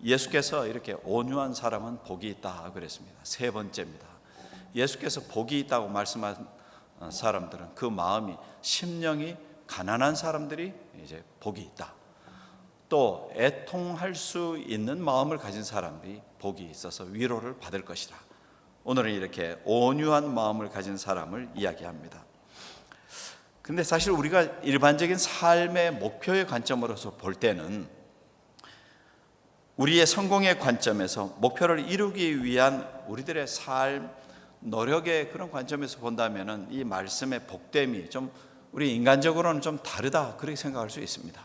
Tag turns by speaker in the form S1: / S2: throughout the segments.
S1: 예수께서 이렇게 온유한 사람은 복이 있다 그랬습니다. 세 번째입니다. 예수께서 복이 있다고 말씀한 사람들은 그 마음이 심령이 가난한 사람들이 이제 복이 있다. 또 애통할 수 있는 마음을 가진 사람들이 복이 있어서 위로를 받을 것이다. 오늘은 이렇게 온유한 마음을 가진 사람을 이야기합니다. 근데 사실 우리가 일반적인 삶의 목표의 관점으로서 볼 때는 우리의 성공의 관점에서 목표를 이루기 위한 우리들의 삶, 노력의 그런 관점에서 본다면 이 말씀의 복됨이 좀 우리 인간적으로는 좀 다르다 그렇게 생각할 수 있습니다.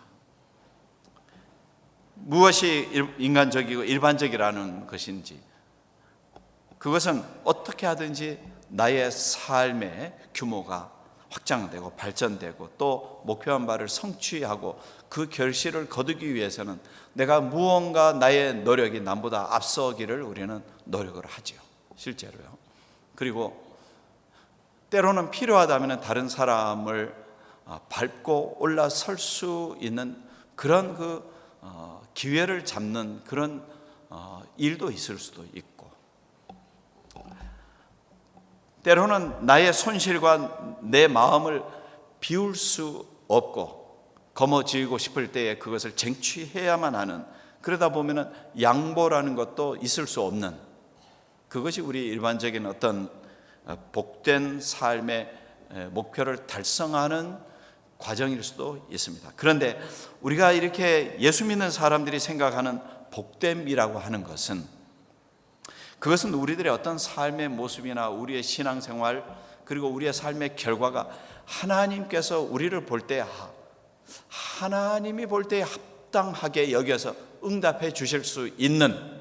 S1: 무엇이 인간적이고 일반적이라는 것인지, 그것은 어떻게 하든지 나의 삶의 규모가 확장되고 발전되고 또 목표한 바를 성취하고 그 결실을 거두기 위해서는 내가 무언가 나의 노력이 남보다 앞서기를 우리는 노력을 하지요, 실제로요. 그리고 때로는 필요하다면 다른 사람을 밟고 올라설 수 있는 그런 기회를 잡는 그런 일도 있을 수도 있고, 때로는 나의 손실과 내 마음을 비울 수 없고 거머쥐고 싶을 때에 그것을 쟁취해야만 하는, 그러다 보면 양보라는 것도 있을 수 없는, 그것이 우리 일반적인 어떤 복된 삶의 목표를 달성하는 과정일 수도 있습니다. 그런데 우리가 이렇게 예수 믿는 사람들이 생각하는 복됨이라고 하는 것은, 그것은 우리들의 어떤 삶의 모습이나 우리의 신앙생활 그리고 우리의 삶의 결과가 하나님께서 우리를 볼 때 하나님이 볼 때 합당하게 여겨서 응답해 주실 수 있는,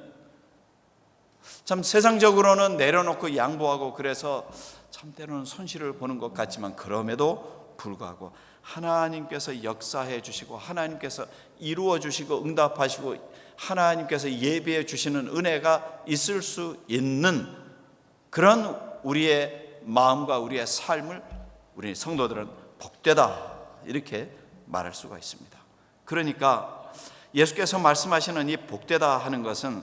S1: 참 세상적으로는 내려놓고 양보하고 그래서 참 때로는 손실을 보는 것 같지만 그럼에도 불구하고 하나님께서 역사해 주시고 하나님께서 이루어 주시고 응답하시고 하나님께서 예비해 주시는 은혜가 있을 수 있는 그런 우리의 마음과 우리의 삶을 우리 성도들은 복되다 이렇게 말할 수가 있습니다. 그러니까 예수께서 말씀하시는 이 복되다 하는 것은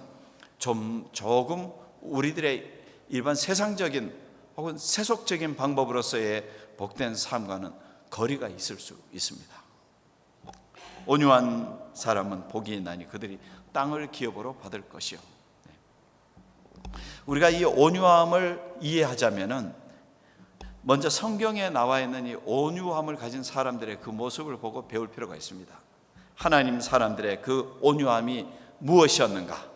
S1: 조금 우리들의 일반 세상적인 혹은 세속적인 방법으로서의 복된 삶과는 거리가 있을 수 있습니다. 온유한 사람은 복이 있나니 그들이 땅을 기업으로 받을 것이요. 우리가 이 온유함을 이해하자면은 먼저 성경에 나와 있는 이 온유함을 가진 사람들의 그 모습을 보고 배울 필요가 있습니다. 하나님 사람들의 그 온유함이 무엇이었는가?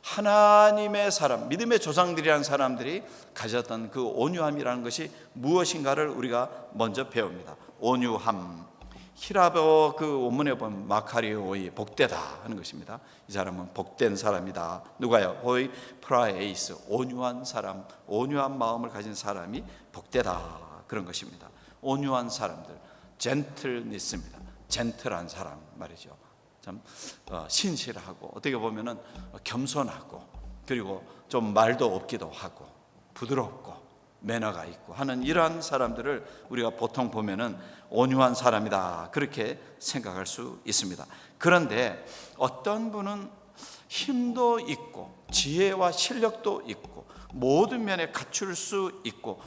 S1: 하나님의 사람, 믿음의 조상들이라는 사람들이 가졌던 그 온유함이라는 것이 무엇인가를 우리가 먼저 배웁니다. 온유함, 히라보 그 원문에 보면 마카리오의 복되다 하는 것입니다. 이 사람은 복된 사람이다. 누가요? 호이 프라에이스, 온유한 사람, 온유한 마음을 가진 사람이 복되다 그런 것입니다. 온유한 사람들, 젠틀니스입니다. 젠틀한 사람 말이죠. 참 신실하고 어떻게 보면은 겸손하고 그리고 좀 말도 없기도 하고 부드럽고 매너가 있고 하는 이러한 사람들을 우리가 보통 보면은 온유한 사람이다 그렇게 생각할 수 있습니다. 그런데 어떤 분은 힘도 있고 지혜와 실력도 있고 모든 면에 갖출 수 있고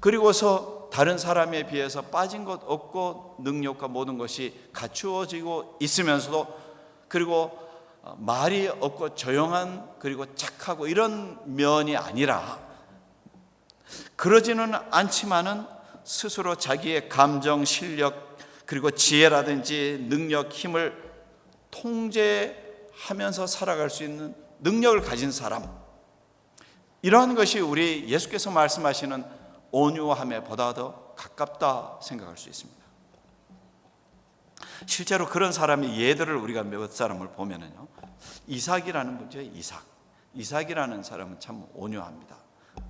S1: 그리고서 다른 사람에 비해서 빠진 것 없고 능력과 모든 것이 갖추어지고 있으면서도 그리고 말이 없고 조용한 그리고 착하고 이런 면이 아니라 그러지는 않지만은 스스로 자기의 감정, 실력 그리고 지혜라든지 능력, 힘을 통제하면서 살아갈 수 있는 능력을 가진 사람, 이러한 것이 우리 예수께서 말씀하시는 온유함에 보다 더 가깝다 생각할 수 있습니다. 실제로 그런 사람의 예들을 우리가 몇 사람을 보면은요, 이삭이라는 문제예요. 이삭이라는 사람은 참 온유합니다.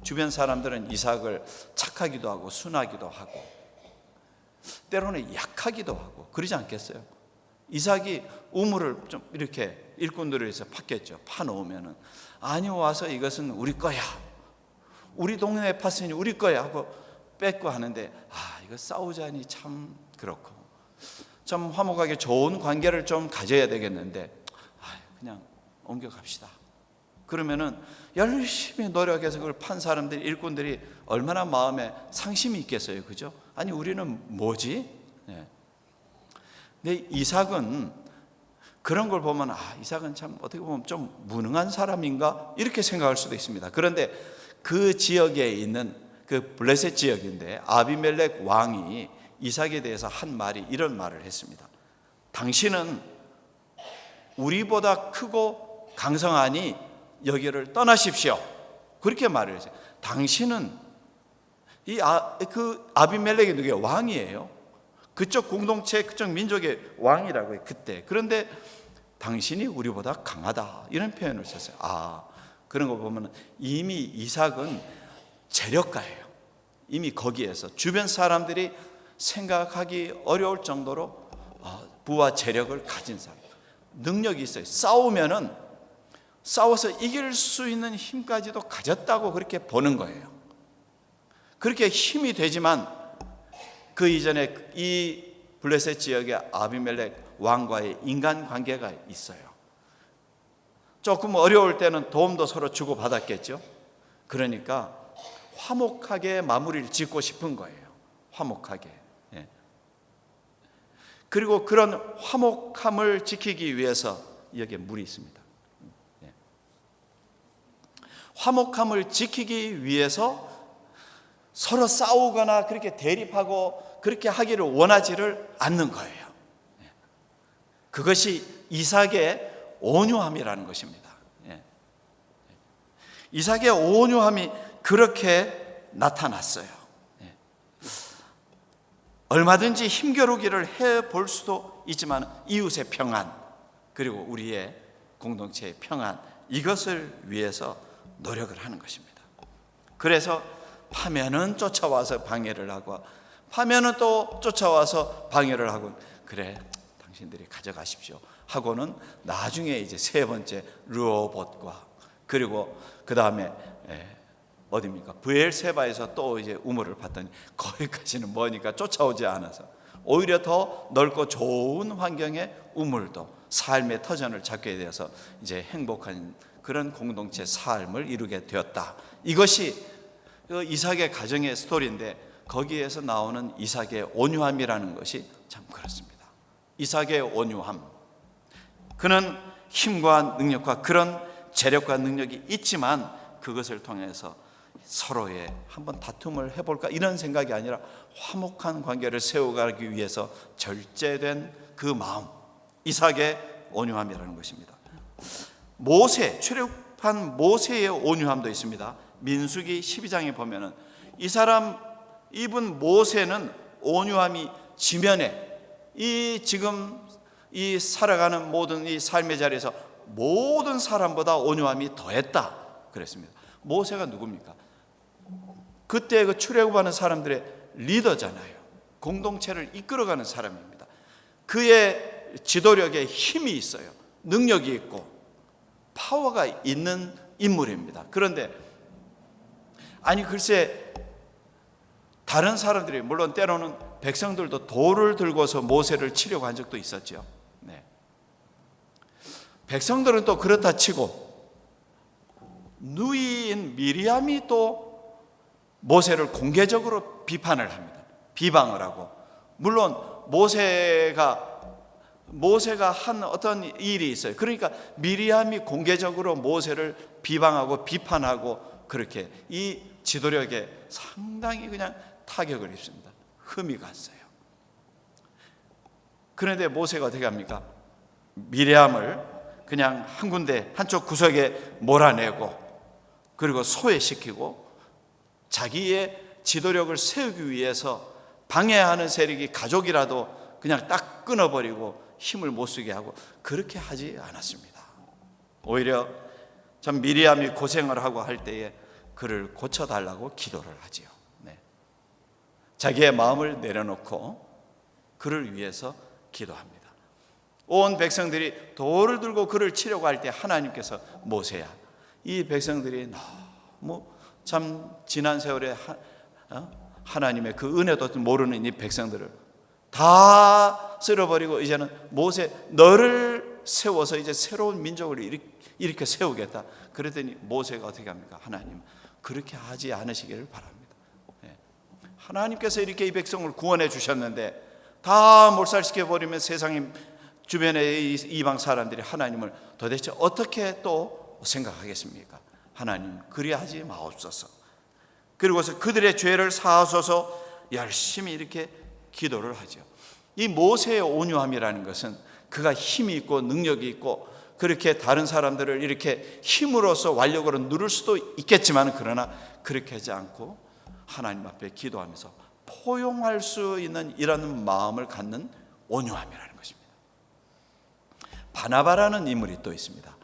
S1: 주변 사람들은 이삭을 착하기도 하고 순하기도 하고 때로는 약하기도 하고 그러지 않겠어요? 이삭이 우물을 좀 이렇게 일꾼들을 해서 팠겠죠. 파놓으면은 아니 와서 이것은 우리 거야, 우리 동네에 팠으니 우리 거야 하고 뺏고 하는데 이거 싸우자니 참 그렇고 좀 화목하게 좋은 관계를 좀 가져야 되겠는데 그냥 옮겨갑시다. 그러면은 열심히 노력해서 그걸 판 사람들이, 일꾼들이 얼마나 마음에 상심이 있겠어요, 그죠? 아니 우리는 뭐지? 네. 근데 이삭은 그런 걸 보면 이삭은 참 어떻게 보면 좀 무능한 사람인가 이렇게 생각할 수도 있습니다. 그런데 그 지역에 있는 그 블레셋 지역인데 아비멜렉 왕이 이삭에 대해서 한 말이 이런 말을 했습니다. 당신은 우리보다 크고 강성하니 여기를 떠나십시오. 그렇게 말을 했어요. 당신은 그 아비멜렉이 누구예요? 왕이에요. 그쪽 공동체, 그쪽 민족의 왕이라고 해요, 그때. 그런데 당신이 우리보다 강하다, 이런 표현을 썼어요. 그런 거 보면 이미 이삭은 재력가예요. 이미 거기에서 주변 사람들이 생각하기 어려울 정도로 부와 재력을 가진 사람, 능력이 있어요. 싸워서 이길 수 있는 힘까지도 가졌다고 그렇게 보는 거예요. 그렇게 힘이 되지만 그 이전에 이 블레셋 지역의 아비멜렉 왕과의 인간관계가 있어요. 조금 어려울 때는 도움도 서로 주고받았겠죠. 그러니까 화목하게 마무리를 짓고 싶은 거예요. 화목하게. 그리고 그런 화목함을 지키기 위해서 여기에 물이 있습니다. 화목함을 지키기 위해서 서로 싸우거나 그렇게 대립하고 그렇게 하기를 원하지를 않는 거예요. 그것이 이삭의 온유함이라는 것입니다. 이삭의 온유함이 그렇게 나타났어요. 얼마든지 힘겨루기를 해볼 수도 있지만 이웃의 평안, 그리고 우리의 공동체의 평안, 이것을 위해서 노력을 하는 것입니다. 그래서 파면은 쫓아와서 방해를 하고, 파면은 또 쫓아와서 방해를 하고, 그래 당신들이 가져가십시오 하고는 나중에 이제 세 번째 르호봇과, 그리고 그 다음에 어디입니까? 브엘세바에서 또 이제 우물을 봤더니 거기까지는 머니까 쫓아오지 않아서 오히려 더 넓고 좋은 환경의 우물도 삶의 터전을 찾게 되어서 이제 행복한 그런 공동체 삶을 이루게 되었다. 이것이 그 이삭의 가정의 스토리인데, 거기에서 나오는 이삭의 온유함이라는 것이 참 그렇습니다. 이삭의 온유함, 그는 힘과 능력과 그런 재력과 능력이 있지만 그것을 통해서 서로의 한번 다툼을 해볼까 이런 생각이 아니라 화목한 관계를 세워가기 위해서 절제된 그 마음, 이삭의 온유함이라는 것입니다. 모세, 출애굽한 모세의 온유함도 있습니다. 민수기 12장에 보면은 이분 모세는 온유함이 지면에 지금 이 살아가는 모든 이 삶의 자리에서 모든 사람보다 온유함이 더했다 그랬습니다. 모세가 누굽니까? 그때 그 출애굽하는 사람들의 리더잖아요. 공동체를 이끌어가는 사람입니다. 그의 지도력에 힘이 있어요. 능력이 있고 파워가 있는 인물입니다. 그런데 글쎄 다른 사람들이, 물론 때로는 백성들도 돌을 들고서 모세를 치려고 한 적도 있었죠. 백성들은 또 그렇다 치고 누이인 미리암이 또 모세를 공개적으로 비판을 합니다. 비방을 하고, 물론 모세가 한 어떤 일이 있어요. 그러니까 미리암이 공개적으로 모세를 비방하고 비판하고, 그렇게 이 지도력에 상당히 그냥 타격을 입습니다. 흠이 갔어요. 그런데 모세가 어떻게 합니까? 미리암을 그냥 한 군데 한쪽 구석에 몰아내고, 그리고 소외시키고, 자기의 지도력을 세우기 위해서 방해하는 세력이 가족이라도 그냥 딱 끊어버리고 힘을 못 쓰게 하고, 그렇게 하지 않았습니다. 오히려 참 미리암이 고생을 하고 할 때에 그를 고쳐달라고 기도를 하지요. 자기의 마음을 내려놓고 그를 위해서 기도합니다. 온 백성들이 돌을 들고 그를 치려고 할 때 하나님께서 모세야, 이 백성들이 너무 참 지난 세월에 하나님의 그 은혜도 모르는 이 백성들을 다 쓸어버리고 이제는 모세, 너를 세워서 이제 새로운 민족을 일으켜 세우겠다. 그랬더니 모세가 어떻게 합니까? 하나님, 그렇게 하지 않으시기를 바랍니다. 하나님께서 이렇게 이 백성을 구원해 주셨는데 다 몰살시켜 버리면 세상의 주변의 이방 사람들이 하나님을 도대체 어떻게 또 생각하겠습니까? 하나님, 그리하지 마옵소서. 그리고서 그들의 죄를 사하소서 열심히 이렇게 기도를 하죠. 이 모세의 온유함이라는 것은 그가 힘이 있고 능력이 있고 그렇게 다른 사람들을 이렇게 힘으로써 완력으로 누를 수도 있겠지만, 그러나 그렇게 하지 않고 하나님 앞에 기도하면서 포용할 수 있는 이런 마음을 갖는 온유함이라는 것입니다. 바나바라는 인물이 또 있습니다.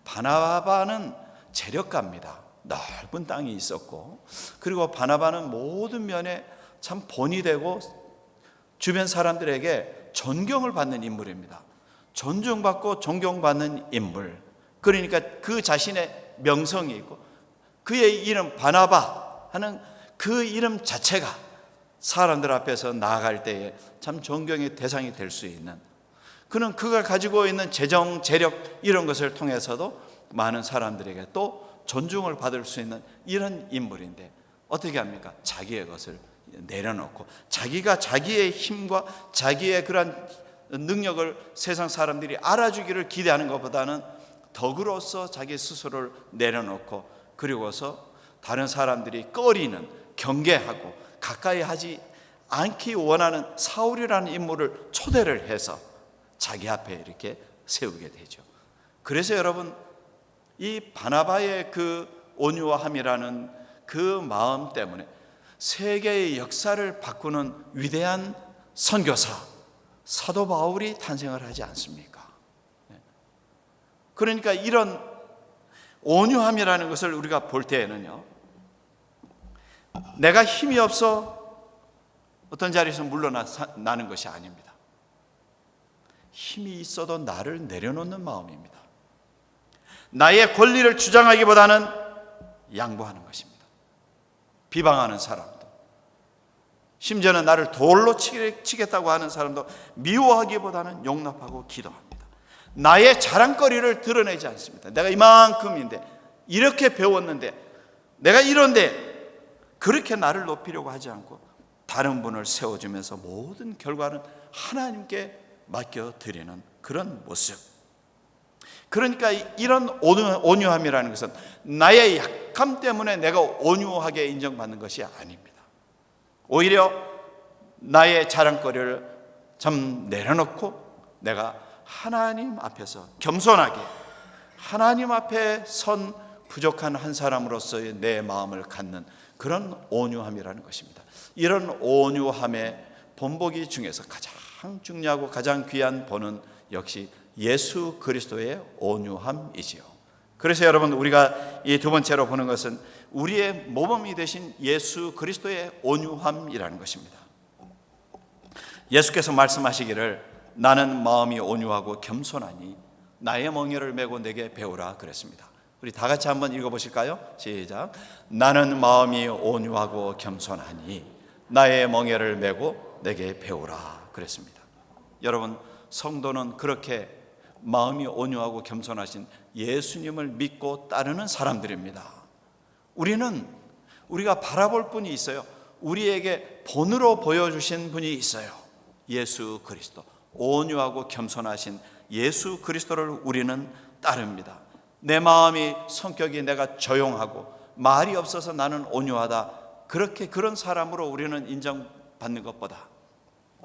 S1: 바나바는 재력가입니다. 넓은 땅이 있었고, 그리고 바나바는 모든 면에 참 본이 되고 주변 사람들에게 존경을 받는 인물입니다. 존중받고 존경받는 인물. 그러니까 그 자신의 명성이 있고 그의 이름 바나바 하는 그 이름 자체가 사람들 앞에서 나아갈 때에 참 존경의 대상이 될 수 있는, 그는 그가 가지고 있는 재정, 재력 이런 것을 통해서도 많은 사람들에게 또 존중을 받을 수 있는 이런 인물인데, 어떻게 합니까? 자기의 것을 내려놓고 자기가 자기의 힘과 자기의 그런 능력을 세상 사람들이 알아주기를 기대하는 것보다는 덕으로서 자기 스스로를 내려놓고, 그리고서 다른 사람들이 꺼리는, 경계하고 가까이 하지 않기 원하는 사울이라는 인물을 초대를 해서 자기 앞에 이렇게 세우게 되죠. 그래서 여러분, 이 바나바의 그 온유함이라는 그 마음 때문에 세계의 역사를 바꾸는 위대한 선교사 사도 바울이 탄생을 하지 않습니까? 그러니까 이런 온유함이라는 것을 우리가 볼 때에는요, 내가 힘이 없어 어떤 자리에서 물러나는 것이 아닙니다. 힘이 있어도 나를 내려놓는 마음입니다. 나의 권리를 주장하기보다는 양보하는 것입니다. 비방하는 사람도, 심지어는 나를 돌로 치겠다고 하는 사람도 미워하기보다는 용납하고 기도합니다. 나의 자랑거리를 드러내지 않습니다. 내가 이만큼인데, 이렇게 배웠는데, 내가 이런데, 그렇게 나를 높이려고 하지 않고 다른 분을 세워주면서 모든 결과는 하나님께 맡겨드리는 그런 모습. 그러니까 이런 온유함이라는 것은 나의 약함 때문에 내가 온유하게 인정받는 것이 아닙니다. 오히려 나의 자랑거리를 좀 내려놓고 내가 하나님 앞에서 겸손하게 하나님 앞에 선 부족한 한 사람으로서의 내 마음을 갖는 그런 온유함이라는 것입니다. 이런 온유함의 본보기 중에서 가장 중요하고 가장 귀한 본은 역시 예수 그리스도의 온유함이지요. 그래서 여러분, 우리가 이 두 번째로 보는 것은 우리의 모범이 되신 예수 그리스도의 온유함이라는 것입니다. 예수께서 말씀하시기를 나는 마음이 온유하고 겸손하니 나의 멍에를 메고 내게 배우라 그랬습니다. 우리 다 같이 한번 읽어보실까요? 시작. 나는 마음이 온유하고 겸손하니 나의 멍에를 메고 내게 배우라 그랬습니다. 여러분, 성도는 그렇게 마음이 온유하고 겸손하신 예수님을 믿고 따르는 사람들입니다. 우리가 바라볼 분이 있어요. 우리에게 본으로 보여주신 분이 있어요. 예수 그리스도, 온유하고 겸손하신 예수 그리스도를 우리는 따릅니다. 내 마음이, 성격이 내가 조용하고 말이 없어서 나는 온유하다, 그런 사람으로 우리는 인정받는 것보다,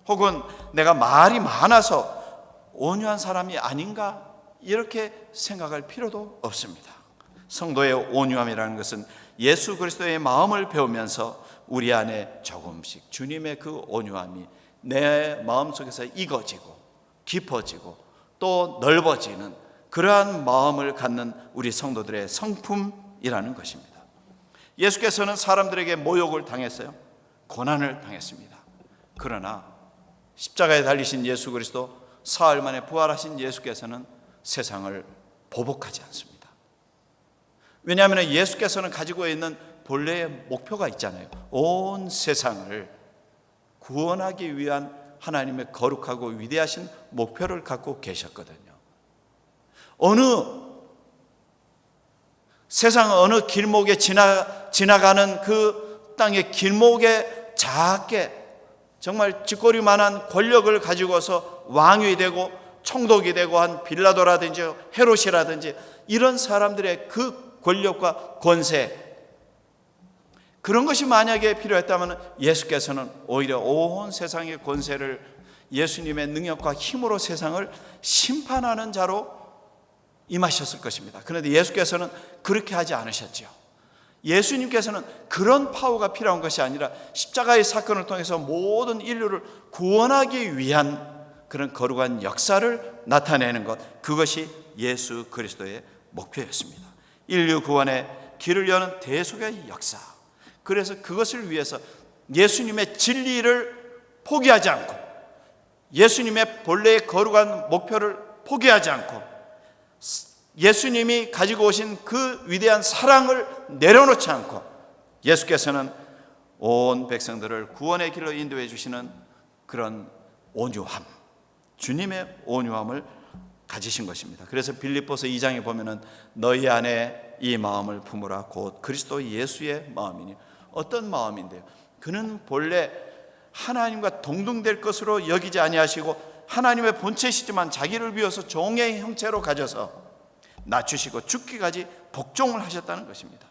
S1: 혹은 내가 말이 많아서 온유한 사람이 아닌가, 이렇게 생각할 필요도 없습니다. 성도의 온유함이라는 것은 예수 그리스도의 마음을 배우면서 우리 안에 조금씩 주님의 그 온유함이 내 마음속에서 익어지고 깊어지고 또 넓어지는 그러한 마음을 갖는 우리 성도들의 성품이라는 것입니다. 예수께서는 사람들에게 모욕을 당했어요. 고난을 당했습니다. 그러나 십자가에 달리신 예수 그리스도, 사흘 만에 부활하신 예수께서는 세상을 보복하지 않습니다. 왜냐하면 예수께서는 가지고 있는 본래의 목표가 있잖아요. 온 세상을 구원하기 위한 하나님의 거룩하고 위대하신 목표를 갖고 계셨거든요. 세상 어느 길목에 지나가는 그 땅의 길목에 작게 정말 쥐꼬리만한 권력을 가지고서 왕이 되고 총독이 되고 한 빌라도라든지 헤롯이라든지 이런 사람들의 그 권력과 권세, 그런 것이 만약에 필요했다면 예수께서는 오히려 온 세상의 권세를 예수님의 능력과 힘으로 세상을 심판하는 자로 임하셨을 것입니다. 그런데 예수께서는 그렇게 하지 않으셨죠. 예수님께서는 그런 파워가 필요한 것이 아니라 십자가의 사건을 통해서 모든 인류를 구원하기 위한 그런 거룩한 역사를 나타내는 것, 그것이 예수 그리스도의 목표였습니다. 인류 구원의 길을 여는 대속의 역사. 그래서 그것을 위해서 예수님의 진리를 포기하지 않고, 예수님의 본래의 거룩한 목표를 포기하지 않고, 예수님이 가지고 오신 그 위대한 사랑을 내려놓지 않고 예수께서는 온 백성들을 구원의 길로 인도해 주시는 그런 온유함, 주님의 온유함을 가지신 것입니다. 그래서 빌립보서 2장에 보면은 너희 안에 이 마음을 품으라 곧 그리스도 예수의 마음이니. 어떤 마음인데요? 그는 본래 하나님과 동등될 것으로 여기지 아니하시고 하나님의 본체시지만 자기를 비워서 종의 형체로 가져서 낮추시고 죽기까지 복종을 하셨다는 것입니다.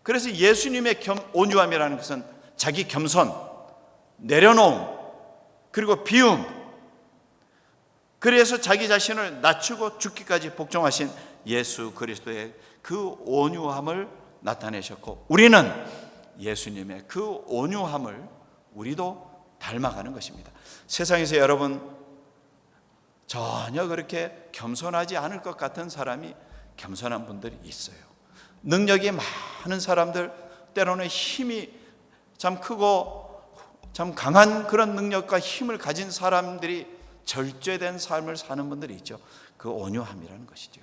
S1: 그래서 예수님의 온유함이라는 것은 자기 겸손, 내려놓음, 그리고 비움, 그래서 자기 자신을 낮추고 죽기까지 복종하신 예수 그리스도의 그 온유함을 나타내셨고, 우리는 예수님의 그 온유함을 우리도 닮아가는 것입니다. 세상에서 여러분 전혀 그렇게 겸손하지 않을 것 같은 사람이 겸손한 분들이 있어요. 능력이 많은 사람들, 때로는 힘이 참 크고 참 강한 그런 능력과 힘을 가진 사람들이 절제된 삶을 사는 분들이 있죠. 그 온유함이라는 것이죠.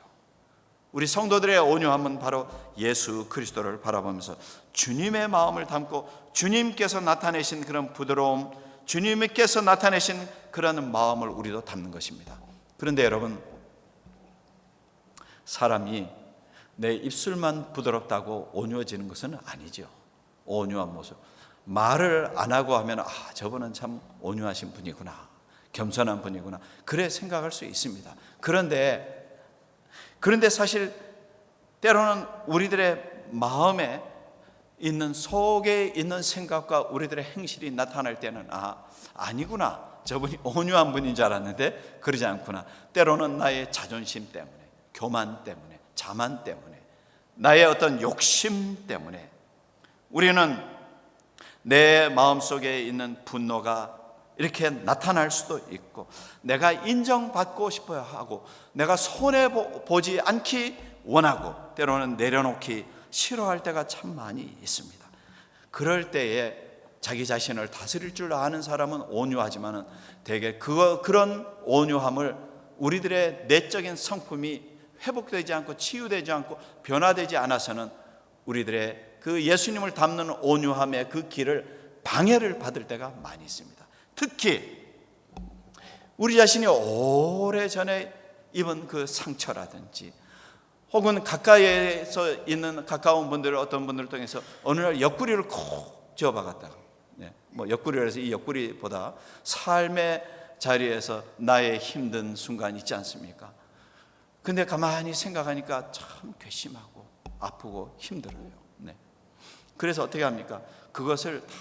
S1: 우리 성도들의 온유함은 바로 예수 그리스도를 바라보면서 주님의 마음을 담고 주님께서 나타내신 그런 부드러움, 주님께서 나타내신 그런 마음을 우리도 담는 것입니다. 그런데 여러분, 사람이 내 입술만 부드럽다고 온유해지는 것은 아니죠. 온유한 모습, 말을 안 하고 하면 저분은 참 온유하신 분이구나, 겸손한 분이구나, 그래 생각할 수 있습니다. 그런데 사실 때로는 우리들의 마음에 있는, 속에 있는 생각과 우리들의 행실이 나타날 때는 아니구나, 저분이 온유한 분인 줄 알았는데 그러지 않구나. 때로는 나의 자존심 때문에, 교만 때문에, 자만 때문에, 나의 어떤 욕심 때문에 우리는 내 마음속에 있는 분노가 이렇게 나타날 수도 있고, 내가 인정받고 싶어야 하고, 내가 손해보지 않기 원하고, 때로는 내려놓기 싫어할 때가 참 많이 있습니다. 그럴 때에 자기 자신을 다스릴 줄 아는 사람은 온유하지만은 대개 그런 온유함을 우리들의 내적인 성품이 회복되지 않고 치유되지 않고 변화되지 않아서는 우리들의 그 예수님을 담는 온유함의 그 길을 방해를 받을 때가 많이 있습니다. 특히 우리 자신이 오래전에 입은 그 상처라든지, 혹은 가까이에서 있는 가까운 분들, 어떤 분들을 통해서 어느 날 옆구리를 콕 쥐어박았다. 옆구리를 해서 이 옆구리보다 삶의 자리에서 나의 힘든 순간이 있지 않습니까? 근데 가만히 생각하니까 참 괘씸하고 아프고 힘들어요. 그래서 어떻게 합니까? 그것을 다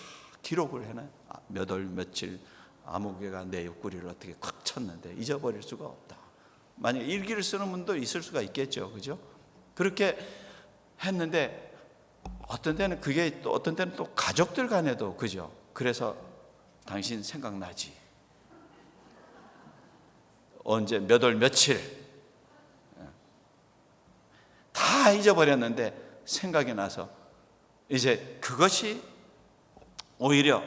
S1: 기록을 해놔요. 몇 월 며칠 아무개가 내 옆구리를 어떻게 콱 쳤는데 잊어버릴 수가 없다. 만약 일기를 쓰는 분도 있을 수가 있겠죠, 그죠? 그렇게 했는데 어떤 때는 그게 또 어떤 때는 또 가족들 간에도 그죠? 그래서 당신 생각나지? 언제 몇 월 며칠 다 잊어버렸는데 생각이 나서 이제 그것이 오히려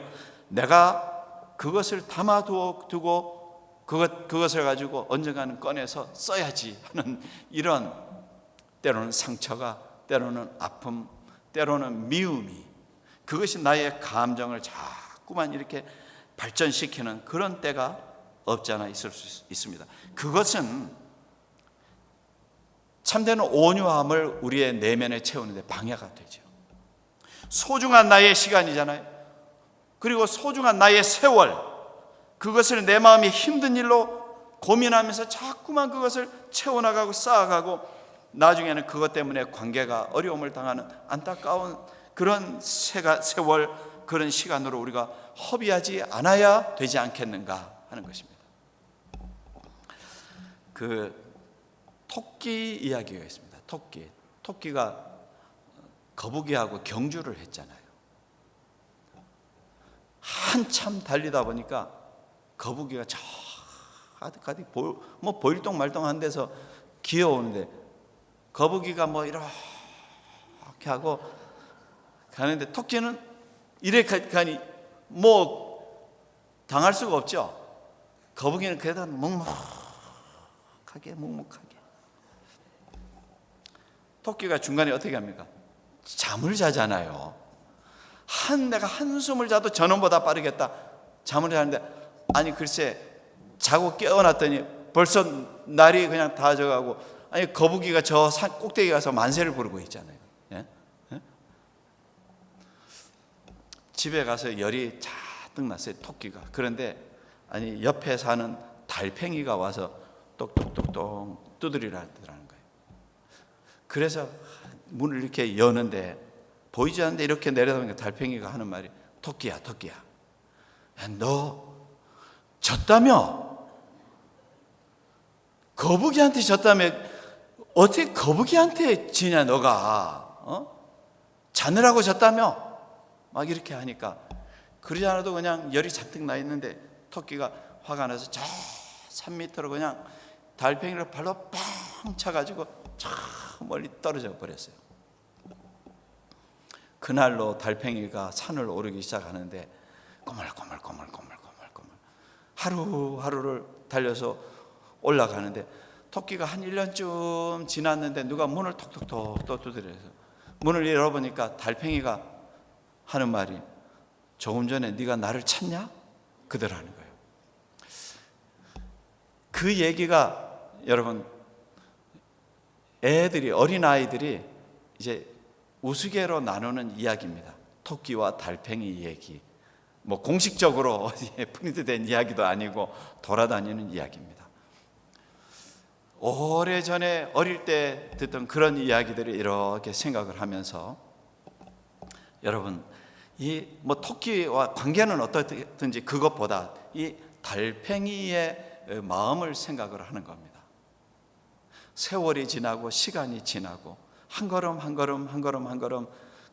S1: 내가 그것을 담아두고 그것을 가지고 언젠가는 꺼내서 써야지 하는 이런, 때로는 상처가, 때로는 아픔, 때로는 미움이, 그것이 나의 감정을 자꾸만 이렇게 발전시키는 그런 때가 없지 않아 있을 수 있습니다. 그것은 참되는 온유함을 우리의 내면에 채우는데 방해가 되죠. 소중한 나의 시간이잖아요. 그리고 소중한 나의 세월, 그것을 내 마음이 힘든 일로 고민하면서 자꾸만 그것을 채워나가고 쌓아가고 나중에는 그것 때문에 관계가 어려움을 당하는 안타까운 그런 세월, 그런 시간으로 우리가 허비하지 않아야 되지 않겠는가 하는 것입니다. 그 토끼 이야기가 있습니다. 토끼가 거북이하고 경주를 했잖아요. 한참 달리다 보니까 거북이가 저 가득 보일동 말동한 데서 기어오는데 거북이가 이렇게 하고 가는데 토끼는 이렇게 가니 당할 수가 없죠. 거북이는 그래도 묵묵하게 토끼가 중간에 어떻게 합니까? 잠을 자잖아요. 내가 한숨을 자도 저놈보다 빠르겠다. 잠을 자는데 아니 글쎄 자고 깨어났더니 벌써 날이 그냥 다 져가고 거북이가 저 산 꼭대기 가서 만세를 부르고 있잖아요. 예? 예? 집에 가서 열이 잔뜩 났어요. 토끼가. 그런데 옆에 사는 달팽이가 와서 똑똑똑똑 두드리라는 거예요. 그래서 문을 이렇게 여는데 보이지 않는데 이렇게 내려다보니까 달팽이가 하는 말이 토끼야 너 졌다며? 거북이한테 졌다며? 어떻게 거북이한테 지냐 너가? 자느라고 졌다며? 막 이렇게 하니까 그러지 않아도 그냥 열이 잔뜩 나 있는데 토끼가 화가 나서 저 산 밑으로 그냥 달팽이를 발로 뻥 차가지고 저 멀리 떨어져 버렸어요. 그날로 달팽이가 산을 오르기 시작하는데 꼬물꼬물 하루하루를 달려서 올라가는데 토끼가 한 1년쯤 지났는데 누가 문을 톡톡톡 또 두드려서 문을 열어보니까 달팽이가 하는 말이 조금 전에 네가 나를 찾냐? 그대로 하는 거예요. 그 얘기가 여러분 어린아이들이 이제 우스개로 나누는 이야기입니다. 토끼와 달팽이 얘기. 공식적으로 어디에 프린트된 이야기도 아니고 돌아다니는 이야기입니다. 오래전에 어릴 때 듣던 그런 이야기들을 이렇게 생각을 하면서 여러분 토끼와 관계는 어떻든지 그것보다 이 달팽이의 마음을 생각을 하는 겁니다. 세월이 지나고 시간이 지나고 한 걸음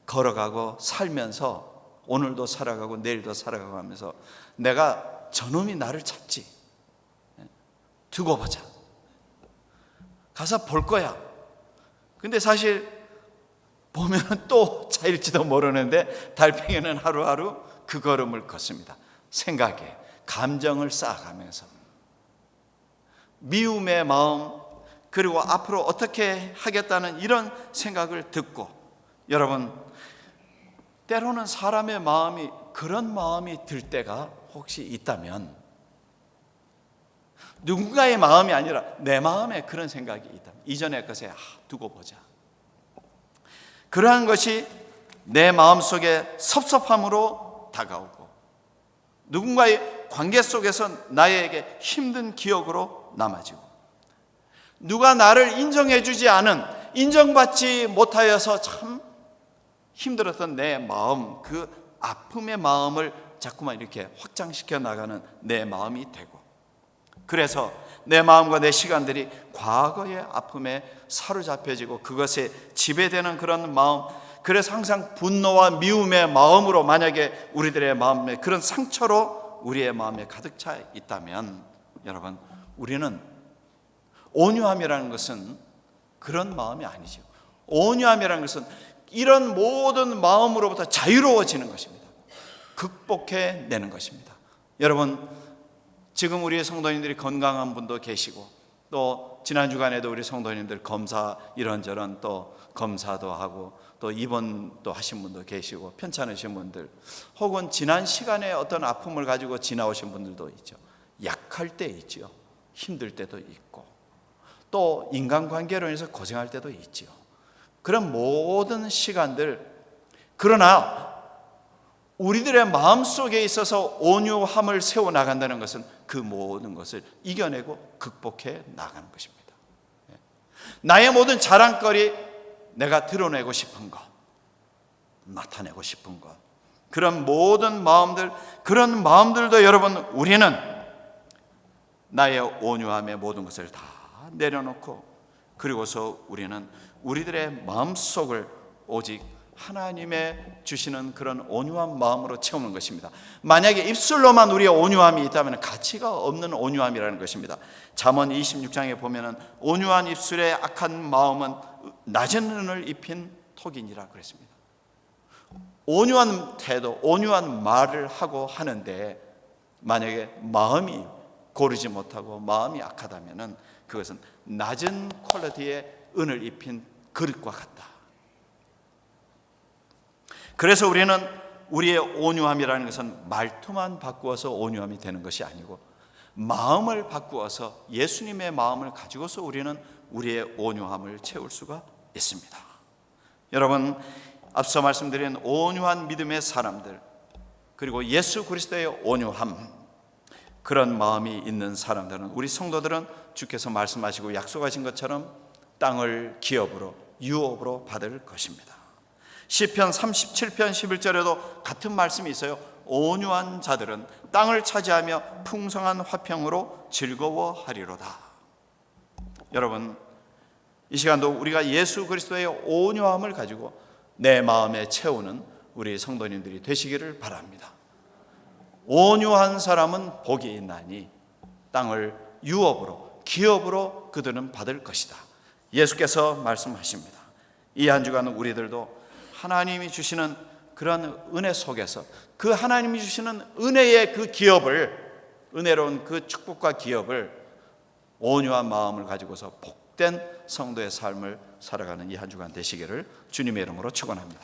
S1: 걸어가고 살면서 오늘도 살아가고 내일도 살아가고 하면서 내가 저놈이 나를 찾지, 두고 보자, 가서 볼 거야. 근데 사실 보면 또 차일지도 모르는데 달팽이는 하루하루 그 걸음을 걷습니다. 생각에 감정을 쌓아가면서 미움의 마음, 그리고 앞으로 어떻게 하겠다는 이런 생각을 듣고, 여러분 때로는 사람의 마음이 그런 마음이 들 때가 혹시 있다면, 누군가의 마음이 아니라 내 마음에 그런 생각이 있다면 이전의 것에 두고 보자. 그러한 것이 내 마음속에 섭섭함으로 다가오고 누군가의 관계 속에서 나에게 힘든 기억으로 남아지고, 누가 나를 인정해주지 않은, 인정받지 못하여서 참 힘들었던 내 마음, 그 아픔의 마음을 자꾸만 이렇게 확장시켜 나가는 내 마음이 되고, 그래서 내 마음과 내 시간들이 과거의 아픔에 사로잡혀지고 그것에 지배되는 그런 마음, 그래서 항상 분노와 미움의 마음으로, 만약에 우리들의 마음에 그런 상처로 우리의 마음에 가득 차 있다면, 여러분 우리는 온유함이라는 것은 그런 마음이 아니죠. 온유함이라는 것은 이런 모든 마음으로부터 자유로워지는 것입니다. 극복해내는 것입니다. 여러분 지금 우리의 성도님들이 건강한 분도 계시고 또 지난 주간에도 우리 성도님들 검사 이런저런 또 검사도 하고 또 입원도 하신 분도 계시고 편찮으신 분들, 혹은 지난 시간에 어떤 아픔을 가지고 지나오신 분들도 있죠. 약할 때 있죠. 힘들 때도 있고 또 인간관계로 인해서 고생할 때도 있죠. 그런 모든 시간들, 그러나 우리들의 마음속에 있어서 온유함을 세워나간다는 것은 그 모든 것을 이겨내고 극복해 나가는 것입니다. 나의 모든 자랑거리, 내가 드러내고 싶은 것, 나타내고 싶은 것, 그런 모든 마음들, 그런 마음들도 여러분, 우리는 나의 온유함의 모든 것을 다 내려놓고, 그리고서 우리는 우리들의 마음속을 오직 하나님의 주시는 그런 온유한 마음으로 채우는 것입니다. 만약에 입술로만 우리의 온유함이 있다면 가치가 없는 온유함이라는 것입니다. 잠언 26장에 보면은 온유한 입술에 악한 마음은 낮은 은을 입힌 톡이니라 그랬습니다. 온유한 태도, 온유한 말을 하고 하는데 만약에 마음이 고르지 못하고 마음이 악하다면은 그것은 낮은 퀄리티의 은을 입힌 그릇과 같다. 그래서 우리는 우리의 온유함이라는 것은 말투만 바꾸어서 온유함이 되는 것이 아니고 마음을 바꾸어서 예수님의 마음을 가지고서 우리는 우리의 온유함을 채울 수가 있습니다. 여러분, 앞서 말씀드린 온유한 믿음의 사람들, 그리고 예수 그리스도의 온유함, 그런 마음이 있는 사람들은, 우리 성도들은 주께서 말씀하시고 약속하신 것처럼 땅을 기업으로, 유업으로 받을 것입니다. 시편 37편 11절에도 같은 말씀이 있어요. 온유한 자들은 땅을 차지하며 풍성한 화평으로 즐거워하리로다. 여러분, 이 시간도 우리가 예수 그리스도의 온유함을 가지고 내 마음에 채우는 우리 성도님들이 되시기를 바랍니다. 온유한 사람은 복이 있나니 땅을 유업으로, 기업으로 그들은 받을 것이다. 예수께서 말씀하십니다. 이 한 주간 우리들도 하나님이 주시는 그런 은혜 속에서 그 하나님이 주시는 은혜의 그 기업을, 은혜로운 그 축복과 기업을 온유한 마음을 가지고서 복된 성도의 삶을 살아가는 이 한 주간 되시기를 주님의 이름으로 축원합니다.